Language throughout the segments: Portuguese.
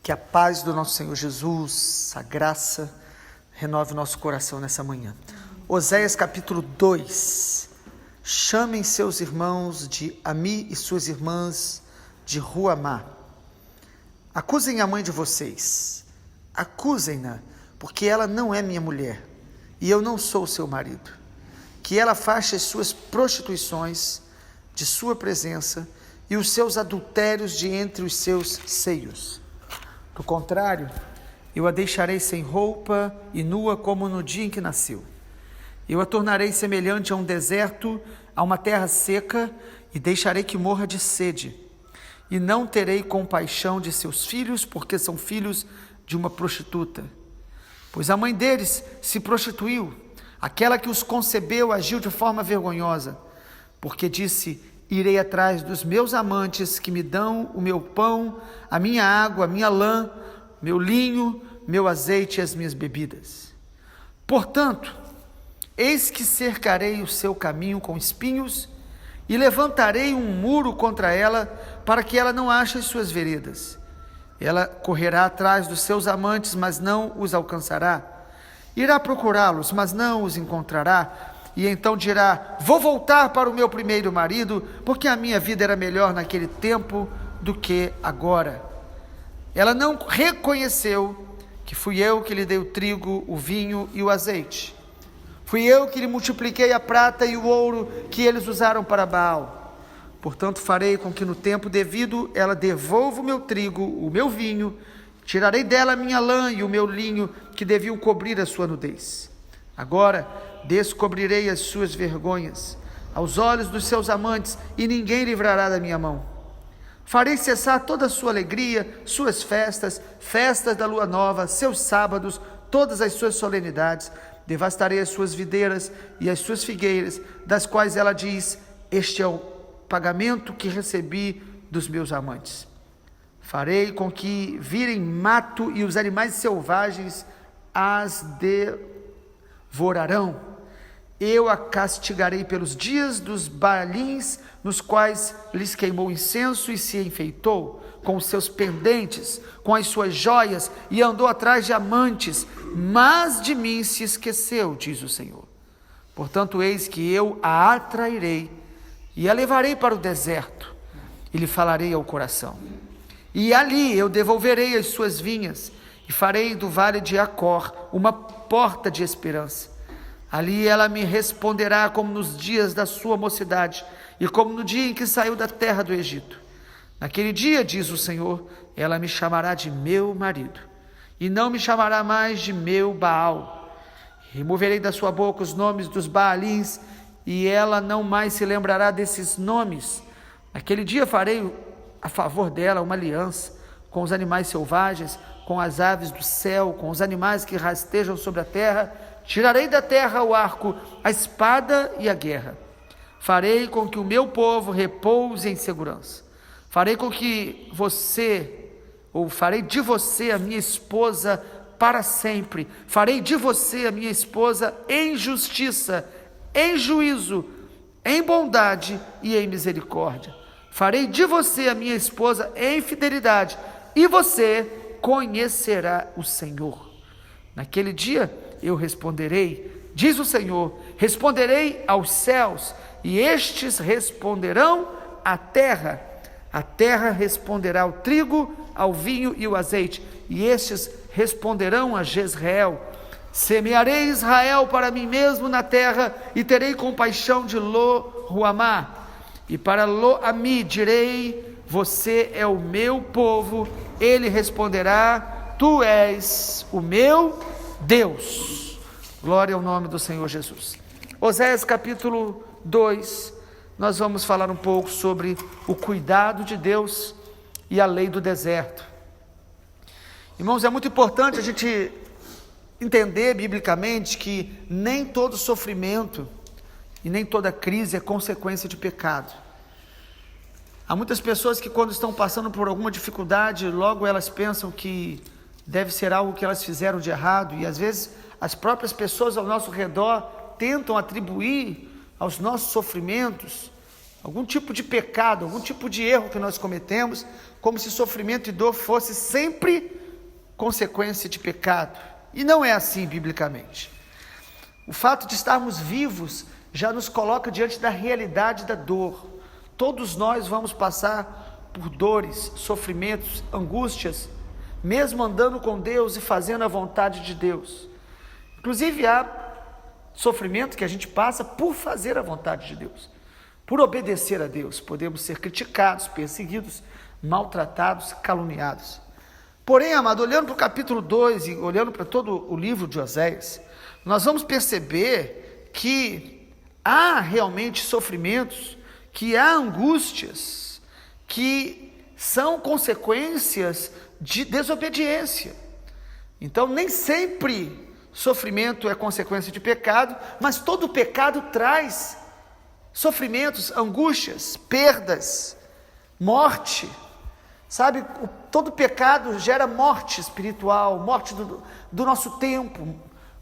Que a paz do nosso Senhor Jesus, a graça, renove o nosso coração nessa manhã. Oséias capítulo 2. Chamem seus irmãos de Ami e suas irmãs de Ruamá. Acusem a mãe de vocês. Acusem-na, porque ela não é minha mulher, e eu não sou seu marido. Que ela afaste as suas prostituições de sua presença e os seus adultérios de entre os seus seios. Do contrário, eu a deixarei sem roupa e nua como no dia em que nasceu. Eu a tornarei semelhante a um deserto, a uma terra seca, e deixarei que morra de sede. E não terei compaixão de seus filhos, porque são filhos de uma prostituta. Pois a mãe deles se prostituiu, aquela que os concebeu agiu de forma vergonhosa, porque disse: irei atrás dos meus amantes que me dão o meu pão, a minha água, a minha lã, meu linho, meu azeite e as minhas bebidas. Portanto, eis que cercarei o seu caminho com espinhos e levantarei um muro contra ela, para que ela não ache as suas veredas. Ela correrá atrás dos seus amantes, mas não os alcançará. Irá procurá-los, mas não os encontrará. E então dirá: vou voltar para o meu primeiro marido, porque a minha vida era melhor naquele tempo do que agora. Ela não reconheceu que fui eu que lhe dei o trigo, o vinho e o azeite. Fui eu que lhe multipliquei a prata e o ouro que eles usaram para Baal. Portanto, farei com que no tempo devido ela devolva o meu trigo, o meu vinho, tirarei dela a minha lã e o meu linho que deviam cobrir a sua nudez. Agora descobrirei as suas vergonhas aos olhos dos seus amantes, e ninguém livrará da minha mão. Farei cessar toda a sua alegria, suas festas, festas da lua nova, seus sábados, todas as suas solenidades. Devastarei as suas videiras e as suas figueiras, das quais ela diz: este é o pagamento que recebi dos meus amantes. Farei com que virem mato e os animais selvagens as devorarão. Eu a castigarei pelos dias dos Baalins, nos quais lhes queimou incenso e se enfeitou com os seus pendentes, com as suas joias, e andou atrás de amantes, mas de mim se esqueceu, diz o Senhor. Portanto, eis que eu a atrairei e a levarei para o deserto, e lhe falarei ao coração. E ali eu devolverei as suas vinhas, e farei do vale de Acor uma porta de esperança. Ali ela me responderá como nos dias da sua mocidade, e como no dia em que saiu da terra do Egito. Naquele dia, diz o Senhor, ela me chamará de meu marido, e não me chamará mais de meu Baal. Removerei da sua boca os nomes dos Baalins, e ela não mais se lembrará desses nomes. Naquele dia farei a favor dela uma aliança com os animais selvagens, com as aves do céu, com os animais que rastejam sobre a terra. Tirarei da terra o arco, a espada e a guerra. Farei com que o meu povo repouse em segurança. Farei de você a minha esposa para sempre. Farei de você a minha esposa em justiça, em juízo, em bondade e em misericórdia. Farei de você a minha esposa em fidelidade, e você conhecerá o Senhor. Naquele dia eu responderei, diz o Senhor, responderei aos céus, e estes responderão à terra. A terra responderá ao trigo, ao vinho e ao azeite, e estes responderão a Jezreel. Semearei Israel para mim mesmo na terra, e terei compaixão de Lo-Ruamá. E para Lo-Ami direi: você é o meu povo. Ele responderá: tu és o meu Deus. Glória ao nome do Senhor Jesus. Oséias capítulo 2, nós vamos falar um pouco sobre o cuidado de Deus e a lei do deserto. Irmãos, é muito importante a gente entender biblicamente que nem todo sofrimento e nem toda crise é consequência de pecado. Há muitas pessoas que, quando estão passando por alguma dificuldade, logo elas pensam que deve ser algo que elas fizeram de errado, e às vezes as próprias pessoas ao nosso redor tentam atribuir aos nossos sofrimentos algum tipo de pecado, algum tipo de erro que nós cometemos, como se sofrimento e dor fosse sempre consequência de pecado. E não é assim biblicamente. O fato de estarmos vivos já nos coloca diante da realidade da dor. Todos nós vamos passar por dores, sofrimentos, angústias, mesmo andando com Deus e fazendo a vontade de Deus. Inclusive há sofrimento que a gente passa por fazer a vontade de Deus, por obedecer a Deus. Podemos ser criticados, perseguidos, maltratados, caluniados. Porém, amado, olhando para o capítulo 2 e olhando para todo o livro de Oséias, nós vamos perceber que há realmente sofrimentos, que há angústias, que são consequências de desobediência. Então, nem sempre sofrimento é consequência de pecado, mas todo pecado traz sofrimentos, angústias, perdas, morte. Sabe, todo pecado gera morte espiritual, morte do nosso tempo,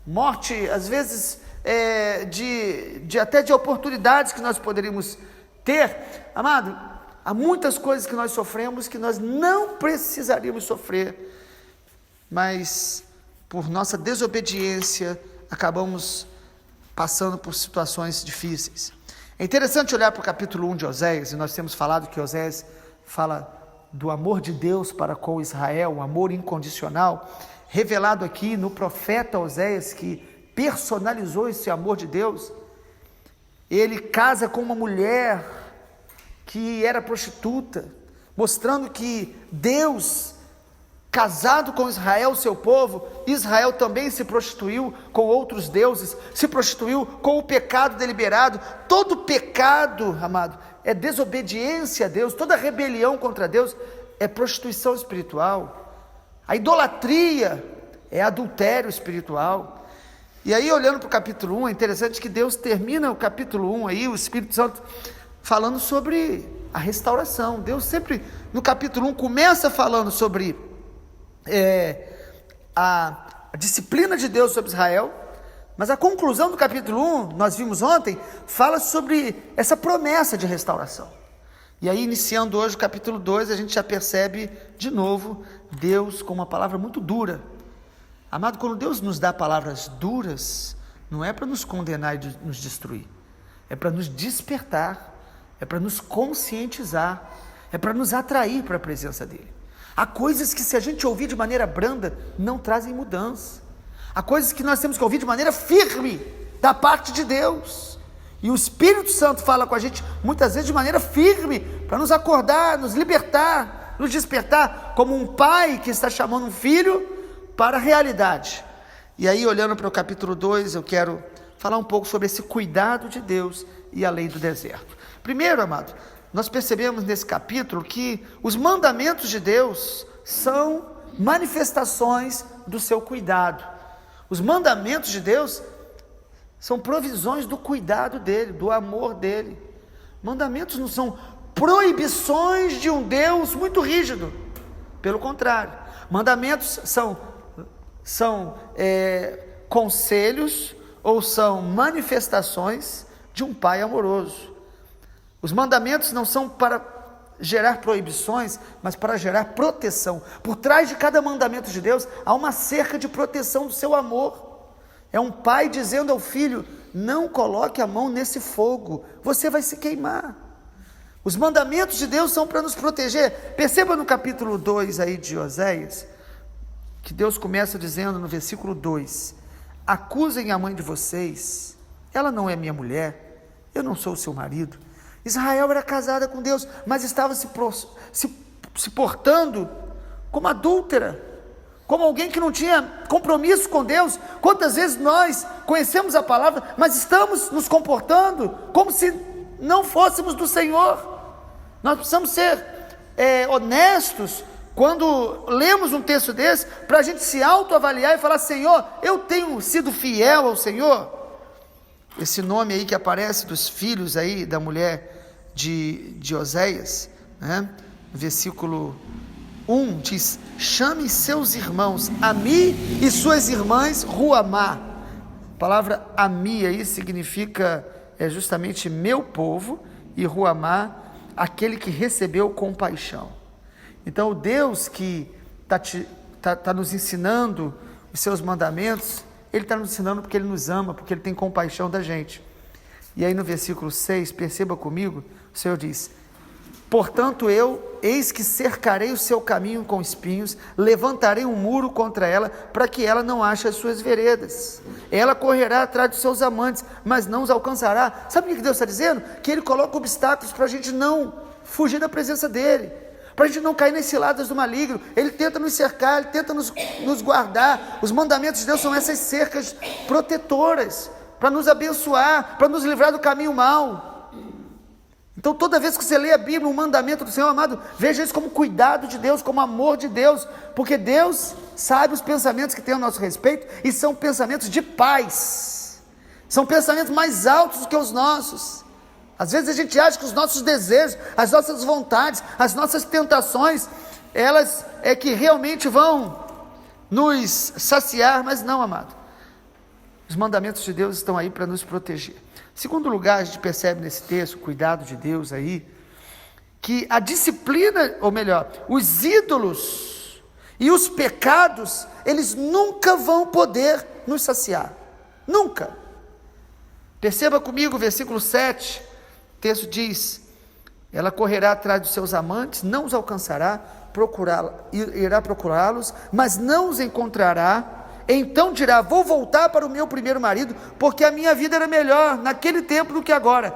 morte, às vezes, até de oportunidades que nós poderíamos ter. Amado, há muitas coisas que nós sofremos que nós não precisaríamos sofrer, mas por nossa desobediência acabamos passando por situações difíceis. É interessante olhar para o capítulo 1 de Oséias, e nós temos falado que Oséias fala do amor de Deus para com Israel, um amor incondicional, revelado aqui no profeta Oséias, que personalizou esse amor de Deus. Ele casa com uma mulher que era prostituta, mostrando que Deus, casado com Israel, seu povo, Israel também se prostituiu com outros deuses, se prostituiu com o pecado deliberado. Todo pecado, amado, é desobediência a Deus, toda rebelião contra Deus é prostituição espiritual. A idolatria é adultério espiritual. E aí, olhando para o capítulo 1, é interessante que Deus termina o capítulo 1 aí, o Espírito Santo falando sobre a restauração. Deus sempre, no capítulo 1, começa falando sobre a disciplina de Deus sobre Israel, mas a conclusão do capítulo 1, nós vimos ontem, fala sobre essa promessa de restauração. E aí, iniciando hoje o capítulo 2, a gente já percebe de novo Deus com uma palavra muito dura. Amado, quando Deus nos dá palavras duras, não é para nos condenar e nos destruir, é para nos despertar, é para nos conscientizar, é para nos atrair para a presença dEle. Há coisas que, se a gente ouvir de maneira branda, não trazem mudança. Há coisas que nós temos que ouvir de maneira firme, da parte de Deus. E o Espírito Santo fala com a gente, muitas vezes de maneira firme, para nos acordar, nos libertar, nos despertar, como um pai que está chamando um filho para a realidade. E aí, olhando para o capítulo 2, eu quero falar um pouco sobre esse cuidado de Deus e a lei do deserto. Primeiro, amado, nós percebemos nesse capítulo que os mandamentos de Deus são manifestações do seu cuidado. Os mandamentos de Deus são provisões do cuidado dele, do amor dele. Mandamentos não são proibições de um Deus muito rígido. Pelo contrário, mandamentos são conselhos ou são manifestações de um pai amoroso. Os mandamentos não são para gerar proibições, mas para gerar proteção. Por trás de cada mandamento de Deus, há uma cerca de proteção do seu amor. É um pai dizendo ao filho, não coloque a mão nesse fogo, você vai se queimar. Os mandamentos de Deus são para nos proteger. Perceba no capítulo 2 aí de Oséias, que Deus começa dizendo no versículo 2, acusem a mãe de vocês, ela não é minha mulher, eu não sou o seu marido. Israel era casada com Deus, mas estava se portando como adúltera, como alguém que não tinha compromisso com Deus. Quantas vezes nós conhecemos a palavra, mas estamos nos comportando como se não fôssemos do Senhor. Nós precisamos ser honestos quando lemos um texto desse, para a gente se autoavaliar e falar, Senhor, eu tenho sido fiel ao Senhor. Esse nome aí que aparece dos filhos aí da mulher de Oséias, né? Versículo 1 diz, chame seus irmãos, Ami e suas irmãs, Ruamá. A palavra Ami aí significa justamente meu povo, e Ruamá, aquele que recebeu compaixão. Então o Deus que está nos ensinando os seus mandamentos, Ele está nos ensinando porque Ele nos ama, porque Ele tem compaixão da gente. E aí no versículo 6, perceba comigo, o Senhor diz: portanto eis que cercarei o seu caminho com espinhos, levantarei um muro contra ela, para que ela não ache as suas veredas. Ela correrá atrás dos seus amantes, mas não os alcançará. Sabe o que Deus está dizendo? Que Ele coloca obstáculos para a gente não fugir da presença dEle, para a gente não cair nas ciladas do maligno. Ele tenta nos cercar, Ele tenta nos guardar. Os mandamentos de Deus são essas cercas protetoras, para nos abençoar, para nos livrar do caminho mau. Então toda vez que você lê a Bíblia, um mandamento do Senhor, amado, veja isso como cuidado de Deus, como amor de Deus, porque Deus sabe os pensamentos que tem a nosso respeito, e são pensamentos de paz, são pensamentos mais altos do que os nossos. Às vezes a gente acha que os nossos desejos, as nossas vontades, as nossas tentações, elas é que realmente vão nos saciar, mas não, amado. Os mandamentos de Deus estão aí para nos proteger. Segundo lugar, a gente percebe nesse texto, o cuidado de Deus aí, que a disciplina, ou melhor, os ídolos e os pecados, eles nunca vão poder nos saciar. Nunca. Perceba comigo o versículo 7, o texto diz: ela correrá atrás dos seus amantes, não os alcançará, irá procurá-los, mas não os encontrará. Então dirá: vou voltar para o meu primeiro marido, porque a minha vida era melhor naquele tempo do que agora.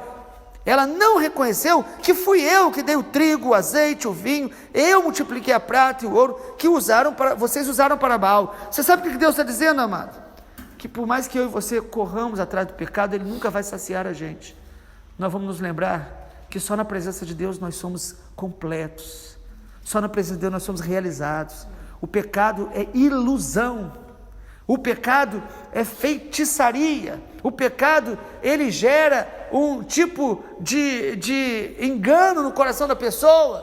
Ela não reconheceu que fui eu que dei o trigo, o azeite, o vinho, eu multipliquei a prata e o ouro, que vocês usaram para Baal. Você sabe o que Deus está dizendo, amado? Que por mais que eu e você corramos atrás do pecado, Ele nunca vai saciar a gente. Nós vamos nos lembrar que só na presença de Deus nós somos completos, só na presença de Deus nós somos realizados. O pecado é ilusão. O pecado é feitiçaria. O pecado, ele gera um tipo de engano no coração da pessoa.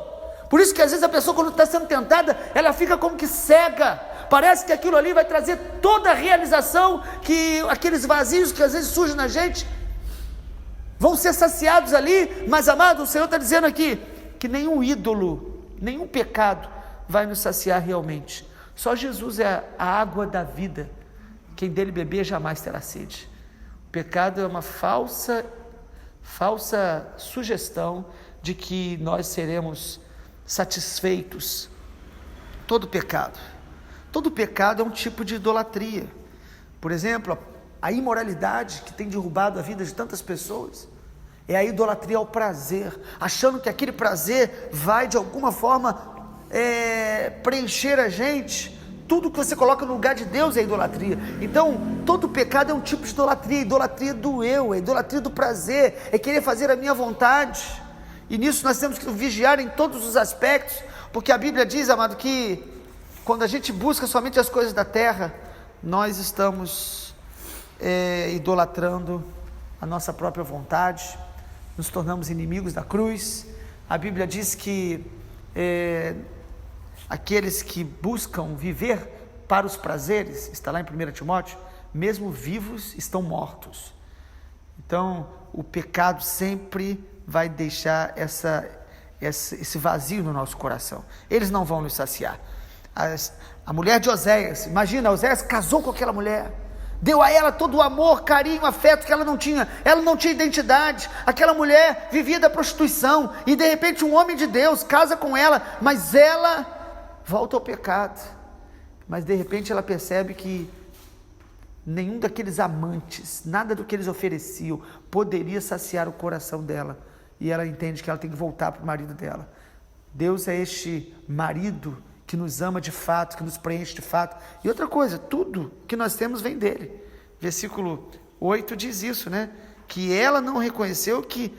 Por isso que às vezes a pessoa, quando está sendo tentada, ela fica como que cega. Parece que aquilo ali vai trazer toda a realização, que aqueles vazios que às vezes surgem na gente vão ser saciados ali. Mas, amado, o Senhor está dizendo aqui que nenhum ídolo, nenhum pecado vai nos saciar realmente. Só Jesus é a água da vida. Quem dele beber jamais terá sede. O pecado é uma falsa sugestão de que nós seremos satisfeitos. Todo pecado é um tipo de idolatria. Por exemplo, a imoralidade que tem derrubado a vida de tantas pessoas é a idolatria ao prazer, achando que aquele prazer vai de alguma forma preencher a gente. Tudo que você coloca no lugar de Deus é idolatria. Então todo pecado é um tipo de idolatria. Idolatria do eu, é idolatria do prazer, é querer fazer a minha vontade. E nisso nós temos que vigiar em todos os aspectos, porque a Bíblia diz, amado, que quando a gente busca somente as coisas da terra, nós estamos idolatrando a nossa própria vontade, nos tornamos inimigos da cruz. A Bíblia diz que aqueles que buscam viver para os prazeres, está lá em 1 Timóteo, mesmo vivos estão mortos. Então o pecado sempre vai deixar esse vazio no nosso coração. Eles não vão nos saciar. A mulher de Oséias, imagina, Oséias casou com aquela mulher, deu a ela todo o amor, carinho, afeto que ela não tinha identidade. Aquela mulher vivia da prostituição, e de repente um homem de Deus casa com ela, mas ela volta ao pecado. Mas de repente ela percebe que nenhum daqueles amantes, nada do que eles ofereciam poderia saciar o coração dela, e ela entende que ela tem que voltar para o marido dela. Deus é este marido que nos ama de fato, que nos preenche de fato. E outra coisa, tudo que nós temos vem dele. Versículo 8 diz isso, né? Que ela não reconheceu que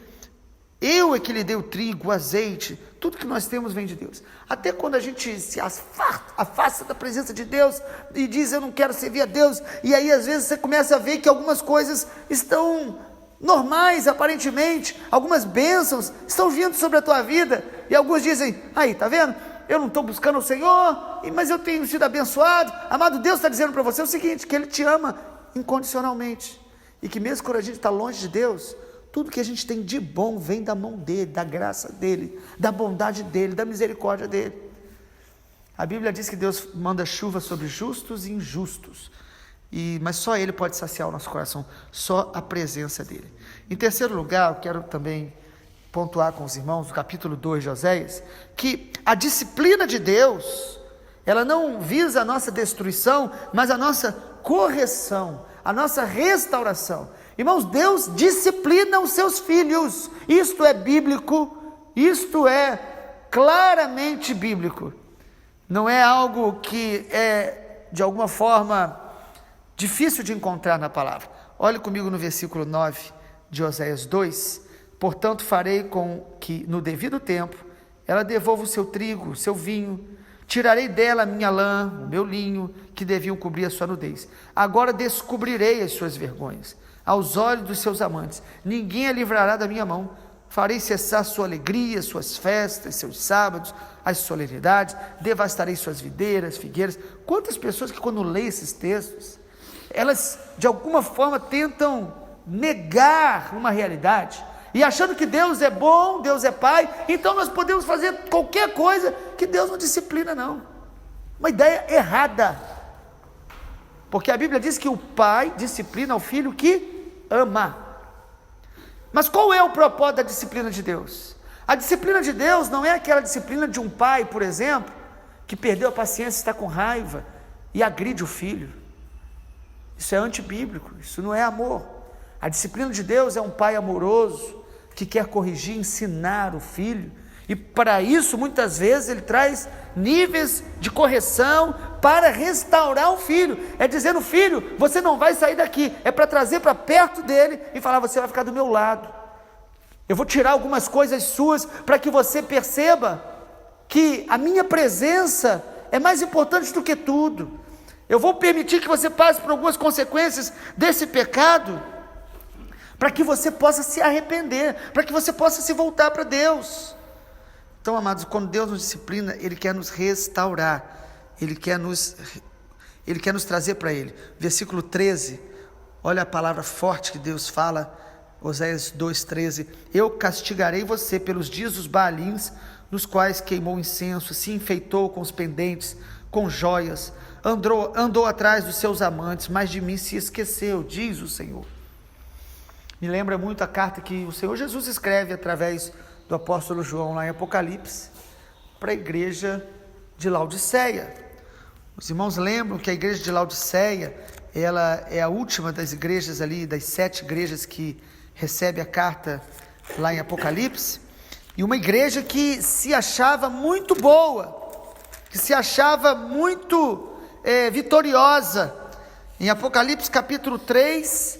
eu é que lhe dei o trigo, o azeite, tudo que nós temos vem de Deus. Até quando a gente se afasta da presença de Deus e diz: eu não quero servir a Deus, e aí às vezes você começa a ver que algumas coisas estão normais aparentemente, algumas bênçãos estão vindo sobre a tua vida, e alguns dizem: aí, tá vendo? Eu não estou buscando o Senhor, mas eu tenho sido abençoado. Amado, Deus está dizendo para você o seguinte, que Ele te ama incondicionalmente, e que mesmo quando a gente está longe de Deus, Tudo que a gente tem de bom vem da mão dele, da graça dele, da bondade dele, da misericórdia dele. A Bíblia diz que Deus manda chuva sobre justos e injustos, mas só ele pode saciar o nosso coração, só a presença dele. Em terceiro lugar, eu quero também pontuar com os irmãos, no capítulo 2 de Oséias, que a disciplina de Deus, ela não visa a nossa destruição, mas a nossa correção, a nossa restauração. Irmãos, Deus disciplina os seus filhos, isto é bíblico, isto é claramente bíblico, não é algo que é de alguma forma difícil de encontrar na palavra. Olhe comigo no versículo 9 de Oséias 2, portanto farei com que no devido tempo ela devolva o seu trigo, o seu vinho, tirarei dela a minha lã, o meu linho, que deviam cobrir a sua nudez. Agora descobrirei as suas vergonhas aos olhos dos seus amantes, ninguém a livrará da minha mão. Farei cessar sua alegria, suas festas, seus sábados, as solenidades, devastarei suas videiras, figueiras. Quantas pessoas que quando leem esses textos, elas de alguma forma tentam negar uma realidade, e achando que Deus é bom, Deus é Pai, então nós podemos fazer qualquer coisa que Deus não disciplina, não. Uma ideia errada, porque a Bíblia diz que o Pai disciplina o filho que ama. Mas qual é o propósito da disciplina de Deus? A disciplina de Deus não é aquela disciplina de um pai, por exemplo, que perdeu a paciência, está com raiva e agride o filho. Isso é antibíblico, isso não é amor. A disciplina de Deus é um pai amoroso, que quer corrigir, ensinar o filho, e para isso muitas vezes ele traz níveis de correção para restaurar o filho, é dizendo: filho, você não vai sair daqui, é para trazer para perto dele e falar: você vai ficar do meu lado, eu vou tirar algumas coisas suas para que você perceba que a minha presença é mais importante do que tudo, eu vou permitir que você passe por algumas consequências desse pecado, para que você possa se arrepender, para que você possa se voltar para Deus. Então, amados, quando Deus nos disciplina, Ele quer nos restaurar, Ele quer nos trazer para Ele. Versículo 13, olha a palavra forte que Deus fala, Oséias 2,13: eu castigarei você pelos dias dos Baalins, nos quais queimou incenso, se enfeitou com os pendentes, com joias, andou atrás dos seus amantes, mas de mim se esqueceu, diz o Senhor. Me lembra muito a carta que o Senhor Jesus escreve através do apóstolo João lá em Apocalipse, para a igreja de Laodiceia. Os irmãos lembram que a igreja de Laodiceia, ela é a última das igrejas ali, das 7 igrejas que recebe a carta lá em Apocalipse, e uma igreja que se achava muito boa, que se achava muito vitoriosa. Em Apocalipse capítulo 3,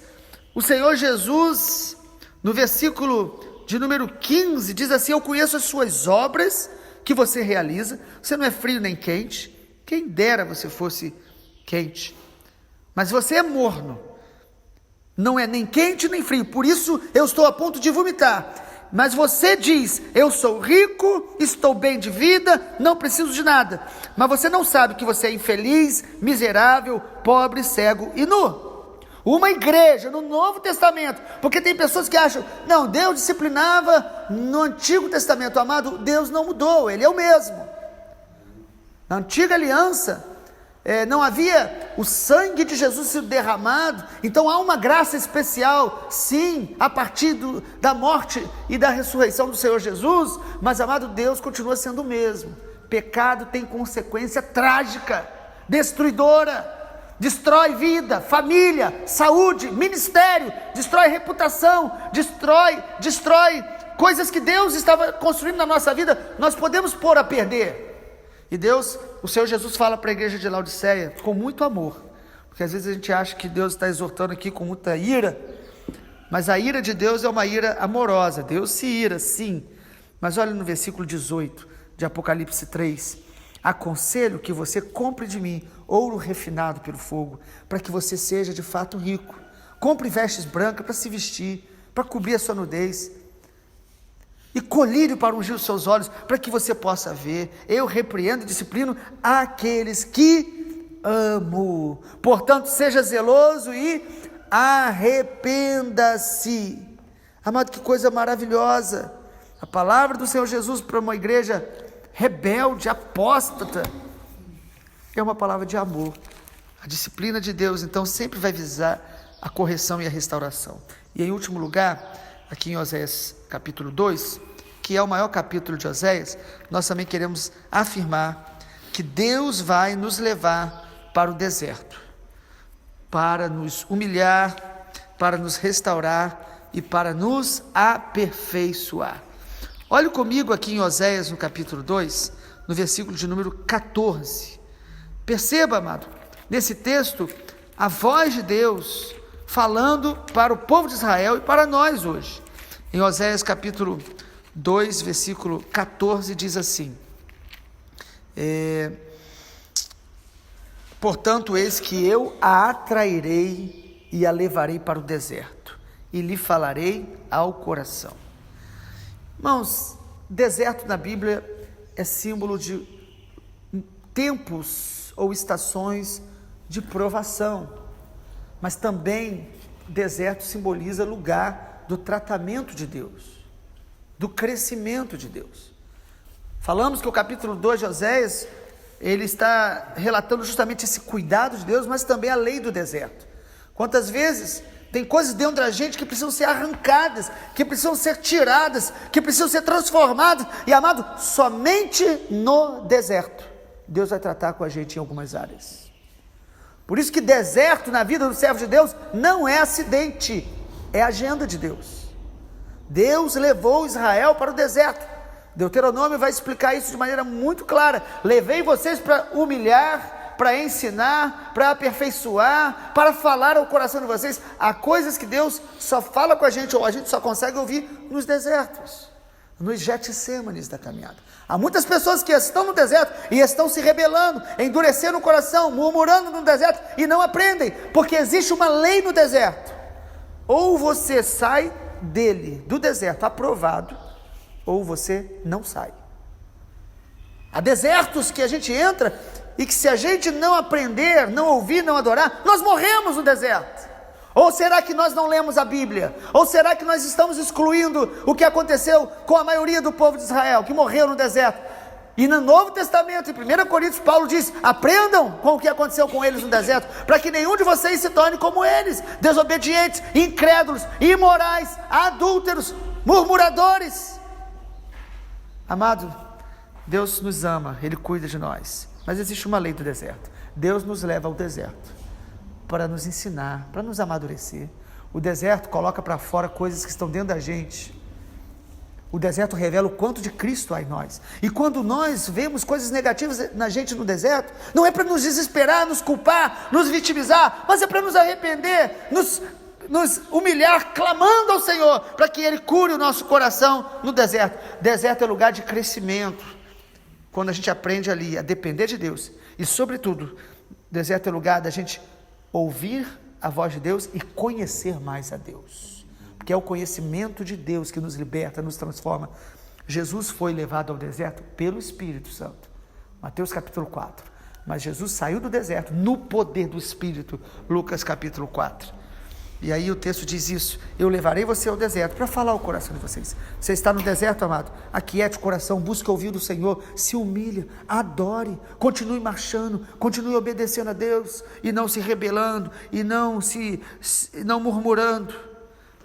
o Senhor Jesus, no versículo de número 15, diz assim: eu conheço as suas obras que você realiza, você não é frio nem quente, quem dera você fosse quente, mas você é morno, não é nem quente nem frio, por isso eu estou a ponto de vomitar. Mas você diz: eu sou rico, estou bem de vida, não preciso de nada, mas você não sabe que você é infeliz, miserável, pobre, cego e nu. Uma igreja no Novo Testamento, porque tem pessoas que acham: não, Deus disciplinava no Antigo Testamento. Amado, Deus não mudou, Ele é o mesmo. Na antiga aliança, não havia o sangue de Jesus sido derramado, então há uma graça especial, sim, a partir da morte e da ressurreição do Senhor Jesus, mas, amado, Deus continua sendo o mesmo. Pecado tem consequência trágica, destruidora, destrói vida, família, saúde, ministério, destrói reputação, destrói coisas que Deus estava construindo na nossa vida, nós podemos pôr a perder. E Deus, o Senhor Jesus fala para a igreja de Laodiceia com muito amor, porque às vezes a gente acha que Deus está exortando aqui com muita ira, mas a ira de Deus é uma ira amorosa. Deus se ira, sim, mas olha no versículo 18 de Apocalipse 3: aconselho que você compre de mim ouro refinado pelo fogo, para que você seja de fato rico. Compre vestes brancas para se vestir, para cobrir a sua nudez, e colírio para ungir os seus olhos, para que você possa ver. Eu repreendo e disciplino aqueles que amo. Portanto, seja zeloso e arrependa-se. Amado, que coisa maravilhosa. A palavra do Senhor Jesus para uma igreja rebelde, apóstata, é uma palavra de amor. A disciplina de Deus, então, sempre vai visar a correção e a restauração. E em último lugar, aqui em Oséias capítulo 2, que é o maior capítulo de Oséias, nós também queremos afirmar que Deus vai nos levar para o deserto, para nos humilhar, para nos restaurar e para nos aperfeiçoar. Olhe comigo aqui em Oséias, no capítulo 2, no versículo de número 14. Perceba, amado, nesse texto, a voz de Deus falando para o povo de Israel e para nós hoje. Em Oséias capítulo 2, versículo 14, diz assim: portanto, eis que eu a atrairei e a levarei para o deserto, e lhe falarei ao coração. Irmãos, deserto na Bíblia é símbolo de tempos ou estações de provação, mas também deserto simboliza lugar do tratamento de Deus, do crescimento de Deus. Falamos que o capítulo 2 de Oséias, ele está relatando justamente esse cuidado de Deus, mas também a lei do deserto. Quantas vezes tem coisas dentro da gente que precisam ser arrancadas, que precisam ser tiradas, que precisam ser transformadas, e amado, somente no deserto Deus vai tratar com a gente em algumas áreas. Por isso que deserto na vida do servo de Deus não é acidente, é agenda de Deus. Deus levou Israel para o deserto. Deuteronômio vai explicar isso de maneira muito clara. Levei vocês para humilhar, para ensinar, para aperfeiçoar, para falar ao coração de vocês. Há coisas que Deus só fala com a gente, ou a gente só consegue ouvir nos desertos, nos Getsêmanes da caminhada. Há muitas pessoas que estão no deserto e estão se rebelando, endurecendo o coração, murmurando no deserto e não aprendem, porque existe uma lei no deserto. Ou você sai dele, do deserto, aprovado, ou você não sai. Há desertos que a gente entra e que se a gente não aprender, não ouvir, não adorar, nós morremos no deserto. Ou será que nós não lemos a Bíblia? Ou será que nós estamos excluindo o que aconteceu com a maioria do povo de Israel, que morreu no deserto? E no Novo Testamento, em 1 Coríntios, Paulo diz: aprendam com o que aconteceu com eles no deserto, para que nenhum de vocês se torne como eles, desobedientes, incrédulos, imorais, adúlteros, murmuradores. Amado, Deus nos ama, Ele cuida de nós, mas existe uma lei do deserto. Deus nos leva ao deserto para nos ensinar, para nos amadurecer. O deserto coloca para fora coisas que estão dentro da gente. O deserto revela o quanto de Cristo há em nós. E quando nós vemos coisas negativas na gente no deserto, não é para nos desesperar, nos culpar, nos vitimizar, mas é para nos arrepender, nos humilhar, clamando ao Senhor, para que Ele cure o nosso coração no deserto. Deserto é lugar de crescimento, quando a gente aprende ali a depender de Deus. E sobretudo, deserto é lugar da gente ouvir a voz de Deus e conhecer mais a Deus, porque é o conhecimento de Deus que nos liberta, nos transforma. Jesus foi levado ao deserto pelo Espírito Santo, Mateus capítulo 4, mas Jesus saiu do deserto no poder do Espírito, Lucas capítulo 4, e aí o texto diz isso: eu levarei você ao deserto para falar ao coração de vocês. Você está no deserto, amado, aquiete o coração, busque ouvir do Senhor, se humilhe, adore, continue marchando, continue obedecendo a Deus, e não se rebelando, e não murmurando.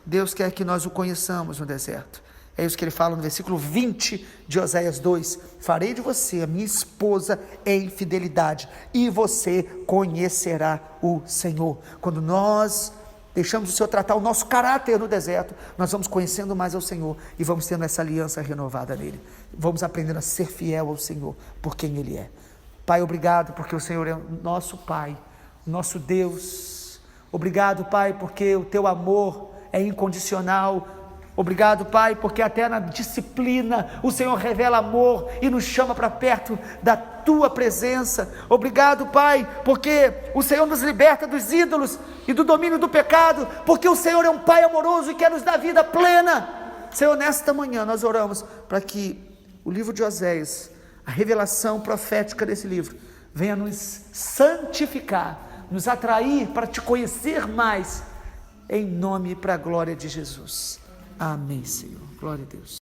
Deus quer que nós o conheçamos no deserto. É isso que ele fala no versículo 20 de Oséias 2, farei de você a minha esposa em fidelidade, e você conhecerá o Senhor. Quando nós deixamos o Senhor tratar o nosso caráter no deserto, nós vamos conhecendo mais ao Senhor e vamos tendo essa aliança renovada nele. Vamos aprendendo a ser fiel ao Senhor por quem Ele é. Pai, obrigado porque o Senhor é o nosso Pai, nosso Deus. Obrigado, Pai, porque o Teu amor é incondicional. Obrigado, Pai, porque até na disciplina o Senhor revela amor e nos chama para perto da Tua presença. Obrigado, Pai, porque o Senhor nos liberta dos ídolos e do domínio do pecado, porque o Senhor é um Pai amoroso e quer nos dar vida plena. Senhor, nesta manhã nós oramos para que o livro de Oséias, a revelação profética desse livro, venha nos santificar, nos atrair para Te conhecer mais, em nome e para a glória de Jesus. Amém, Senhor. Glória a Deus.